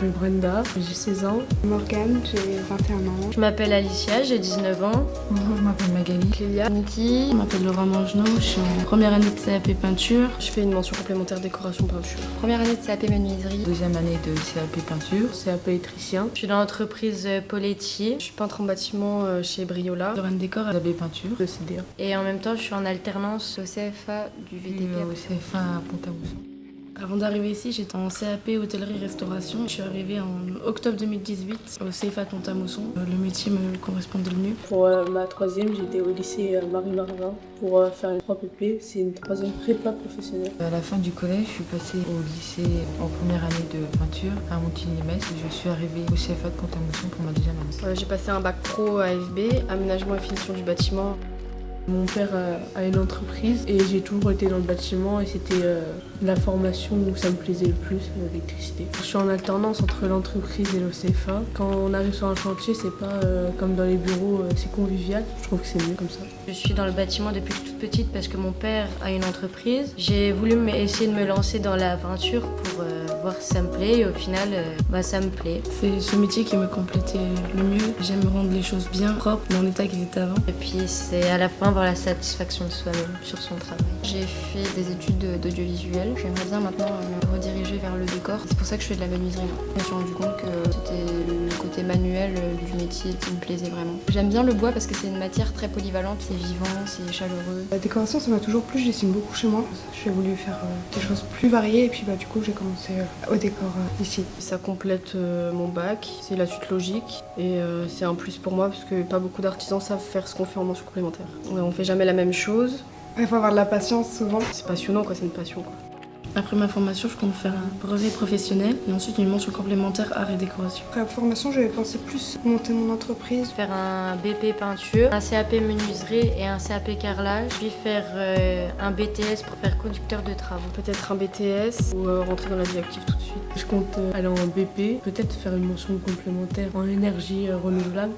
m'appelle Brenda, j'ai 16 ans. Morgane, j'ai 21 ans. Je m'appelle Alicia, j'ai 19 ans. Bonjour, je m'appelle Magali. Clélia. Niki. Je m'appelle Laura Mangenot, je suis en première année de CAP peinture. Je fais une mention complémentaire décoration peinture. Première année de CAP menuiserie. Deuxième année de CAP peinture. CAP électricien. Je suis dans l'entreprise Poletti. Je suis peintre en bâtiment chez Briola. Lorraine Décor. CAP peinture. Le CDA. Et en même temps, je suis en alternance au CFA du VTP. Au CFA à Pont-à-Mousson. Avant d'arriver ici, j'étais en CAP hôtellerie-restauration. Je suis arrivée en octobre 2018 au CFA de Pont-à-Mousson. Le métier me correspondait le mieux. Pour ma troisième, j'étais au lycée Marie-Marvin pour faire une 3PP. C'est une troisième prépa professionnelle. À la fin du collège, je suis passée au lycée en première année de peinture à Montigny-Metz et je suis arrivée au CFA de Pont-à-Mousson pour ma deuxième année. J'ai passé un bac pro AFB, aménagement et finition du bâtiment. Mon père a une entreprise et j'ai toujours été dans le bâtiment et c'était la formation où ça me plaisait le plus, l'électricité. Je suis en alternance entre l'entreprise et le CFA. Quand on arrive sur un chantier, c'est pas comme dans les bureaux, c'est convivial. Je trouve que c'est mieux comme ça. Je suis dans le bâtiment depuis toute petite parce que mon père a une entreprise. J'ai voulu essayer de me lancer dans la peinture pour voir si ça me plaît et au final, ça me plaît. C'est ce métier qui me complétait le mieux. J'aime rendre les choses bien propres dans l'état qu'elles étaient avant. Et puis c'est à la fin avoir la satisfaction de soi-même sur son travail. J'ai fait des études d'audiovisuel. J'aimerais bien maintenant me rediriger vers le décor. C'est pour ça que je fais de la menuiserie. Je me suis rendu compte que c'était le côté manuel du métier qui me plaisait vraiment. J'aime bien le bois parce que c'est une matière très polyvalente, c'est vivant, c'est chaleureux. La décoration, ça m'a toujours plu, je dessine beaucoup chez moi. J'ai voulu faire des choses plus variées et puis du coup j'ai commencé au décor ici. Ça complète mon bac, c'est la suite logique et c'est un plus pour moi parce que pas beaucoup d'artisans savent faire ce qu'on fait en mention complémentaire. On fait jamais la même chose. Il faut avoir de la patience souvent. C'est passionnant quoi, c'est une passion quoi. Après ma formation, je compte faire un brevet professionnel et ensuite une mention complémentaire art et décoration. Après la formation, j'avais pensé plus monter mon entreprise. Faire un BP peinture, un CAP menuiserie et un CAP carrelage, puis faire un BTS pour faire conducteur de travaux. Peut-être un BTS ou rentrer dans la vie active tout de suite. Je compte aller en BP, peut-être faire une mention complémentaire en énergie renouvelable.